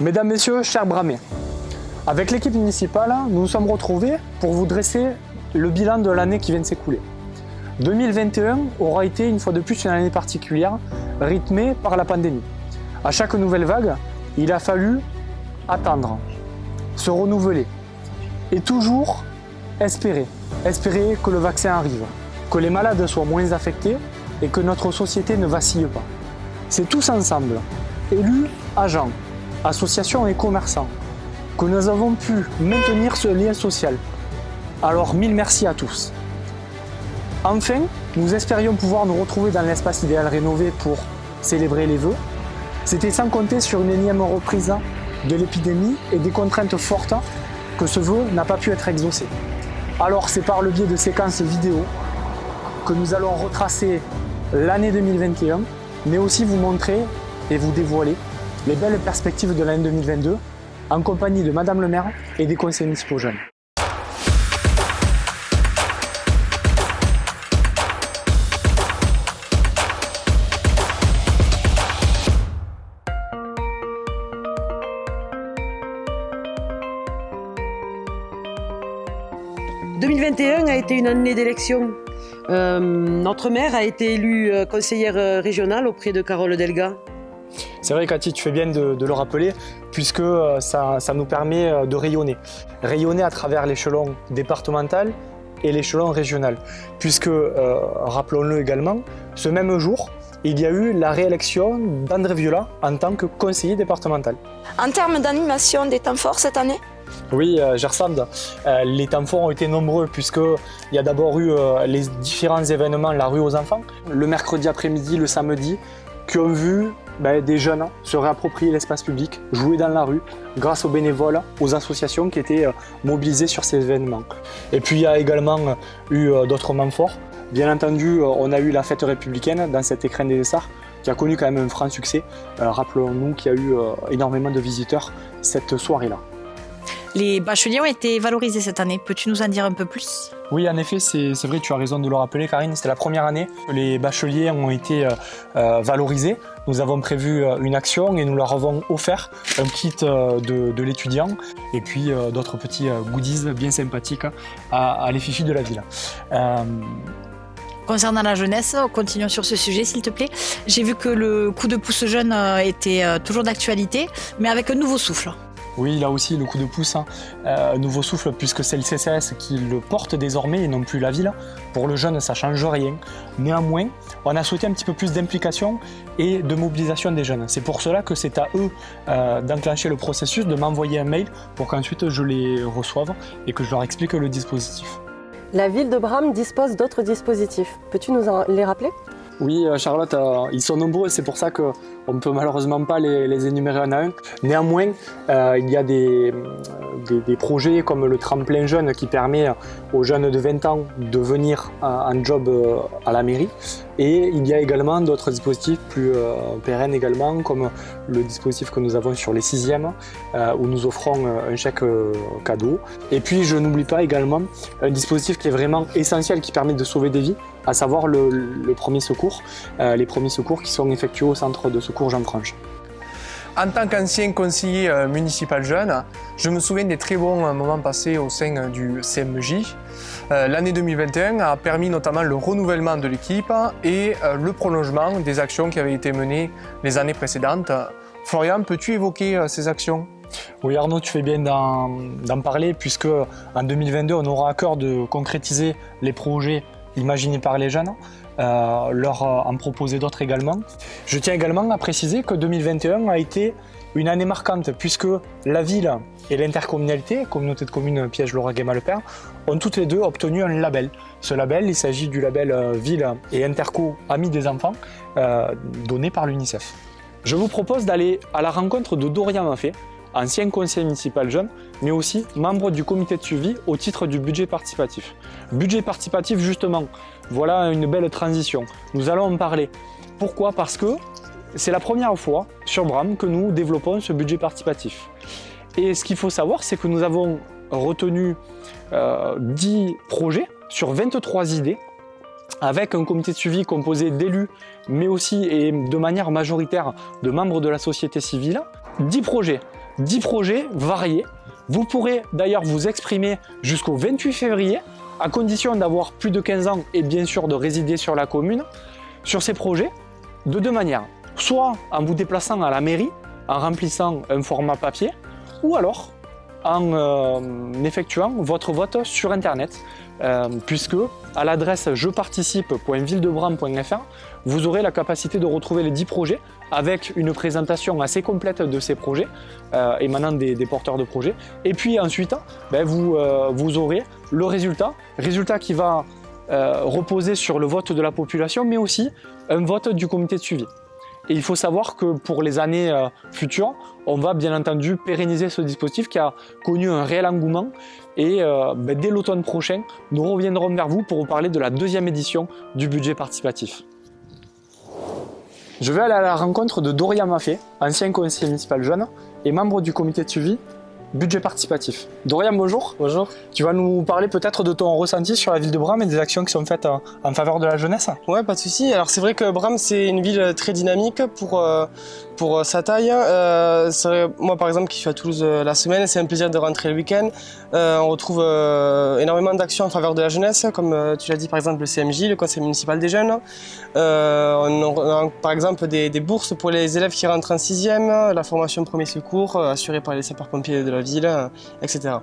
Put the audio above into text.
Mesdames, Messieurs, chers Bramais, avec l'équipe municipale, nous nous sommes retrouvés pour vous dresser le bilan de l'année qui vient de s'écouler. 2021 aura été une fois de plus une année particulière, rythmée par la pandémie. À chaque nouvelle vague, il a fallu attendre, se renouveler et toujours espérer que le vaccin arrive, que les malades soient moins affectés et que notre société ne vacille pas. C'est tous ensemble, élus, agents, associations et commerçants, que nous avons pu maintenir ce lien social. Alors mille merci à tous. Enfin, nous espérions pouvoir nous retrouver dans l'espace idéal rénové pour célébrer les vœux. C'était sans compter sur une énième reprise de l'épidémie et des contraintes fortes que ce vœu n'a pas pu être exaucé. Alors c'est par le biais de séquences vidéo que nous allons retracer l'année 2021, mais aussi vous montrer et vous dévoiler les belles perspectives de l'année 2022 en compagnie de Madame le maire et des conseillers municipaux jeunes. « 2021 a été une année d'élection. Notre maire a été élue conseillère régionale auprès de Carole Delga. C'est vrai, Cathy, tu fais bien de le rappeler, puisque ça nous permet de rayonner. Rayonner à travers l'échelon départemental et l'échelon régional. Puisque, rappelons-le également, ce même jour, il y a eu la réélection d'André Viola en tant que conseiller départemental. En termes d'animation des temps forts cette année ? Oui, Gersand, les temps forts ont été nombreux puisqu'il y a d'abord eu les différents événements La rue aux enfants, le mercredi après-midi, le samedi, qui ont vu des jeunes se réapproprier l'espace public, jouer dans la rue, grâce aux bénévoles, aux associations qui étaient mobilisées sur ces événements. Et puis il y a également eu d'autres moments forts. Bien entendu, on a eu la fête républicaine dans cet écrin des Essarts, qui a connu quand même un franc succès. Rappelons-nous qu'il y a eu énormément de visiteurs cette soirée-là. Les bacheliers ont été valorisés cette année. Peux-tu nous en dire un peu plus ? Oui, en effet, c'est vrai, tu as raison de le rappeler, Karine. C'était la première année que les bacheliers ont été valorisés. Nous avons prévu une action et nous leur avons offert un kit de l'étudiant et puis d'autres petits goodies bien sympathiques à l'effigie de la ville. Concernant la jeunesse, continuons sur ce sujet s'il te plaît. J'ai vu que le coup de pouce jeune était toujours d'actualité, mais avec un nouveau souffle. Oui, là aussi, le coup de pouce, nouveau souffle, puisque c'est le CCAS qui le porte désormais et non plus la ville. Pour le jeune, ça ne change rien. Néanmoins, on a souhaité un petit peu plus d'implication et de mobilisation des jeunes. C'est pour cela que c'est à eux d'enclencher le processus, de m'envoyer un mail pour qu'ensuite je les reçoive et que je leur explique le dispositif. La ville de Bram dispose d'autres dispositifs. Peux-tu nous les rappeler ? Oui, Charlotte, ils sont nombreux, c'est pour ça qu'on ne peut malheureusement pas les énumérer un à un. Néanmoins, il y a des projets comme le tremplin jeune qui permet aux jeunes de 20 ans de venir en job à la mairie. Et il y a également d'autres dispositifs plus pérennes également, comme le dispositif que nous avons sur les 6e, où nous offrons un chèque cadeau. Et puis je n'oublie pas également un dispositif qui est vraiment essentiel, qui permet de sauver des vies, à savoir le premier secours, les premiers secours qui sont effectués au centre de secours Jean-Franche. En tant qu'ancien conseiller municipal jeune, je me souviens des très bons moments passés au sein du CMJ. L'année 2021 a permis notamment le renouvellement de l'équipe et le prolongement des actions qui avaient été menées les années précédentes. Florian, peux-tu évoquer ces actions ? Oui Arnaud, tu fais bien d'en parler puisque en 2022 on aura à cœur de concrétiser les projets imaginés par les jeunes, leur en proposer d'autres également. Je tiens également à préciser que 2021 a été une année marquante puisque la ville et l'intercommunalité, communauté de communes Piège-Lauragais-Mallepert, ont toutes les deux obtenu un label. Ce label, il s'agit du label Ville et Interco Amis des enfants, donné par l'UNICEF. Je vous propose d'aller à la rencontre de Dorian Maffé, ancien conseiller municipal jeune, mais aussi membre du comité de suivi au titre du budget participatif. Budget participatif, justement, voilà une belle transition. Nous allons en parler. Pourquoi ? Parce que c'est la première fois sur Bram que nous développons ce budget participatif. Et ce qu'il faut savoir, c'est que nous avons retenu 10 projets sur 23 idées, avec un comité de suivi composé d'élus, mais aussi et de manière majoritaire de membres de la société civile. 10 projets, 10 projets variés. Vous pourrez d'ailleurs vous exprimer jusqu'au 28 février, à condition d'avoir plus de 15 ans et bien sûr de résider sur la commune, sur ces projets, de deux manières. Soit en vous déplaçant à la mairie, en remplissant un format papier, ou alors en effectuant votre vote sur internet, puisque à l'adresse jeparticipe.villedebram.fr, vous aurez la capacité de retrouver les 10 projets avec une présentation assez complète de ces projets émanant des porteurs de projets. Et puis ensuite, vous aurez le résultat qui va reposer sur le vote de la population, mais aussi un vote du comité de suivi. Et il faut savoir que pour les années futures, on va bien entendu pérenniser ce dispositif qui a connu un réel engouement. Et dès l'automne prochain, nous reviendrons vers vous pour vous parler de la deuxième édition du budget participatif. Je vais aller à la rencontre de Doria Maffé, ancien conseiller municipal jeune et membre du comité de suivi budget participatif. Dorian, bonjour. Bonjour. Tu vas nous parler peut-être de ton ressenti sur la ville de Bram et des actions qui sont faites en faveur de la jeunesse. Ouais, pas de souci. Alors c'est vrai que Bram c'est une ville très dynamique pour sa taille. Moi par exemple qui suis à Toulouse la semaine, c'est un plaisir de rentrer le week-end. On retrouve énormément d'actions en faveur de la jeunesse, comme tu l'as dit par exemple le CMJ, le Conseil municipal des jeunes. On a par exemple des bourses pour les élèves qui rentrent en 6e, la formation premier secours assurée par les sapeurs-pompiers de la ville, etc.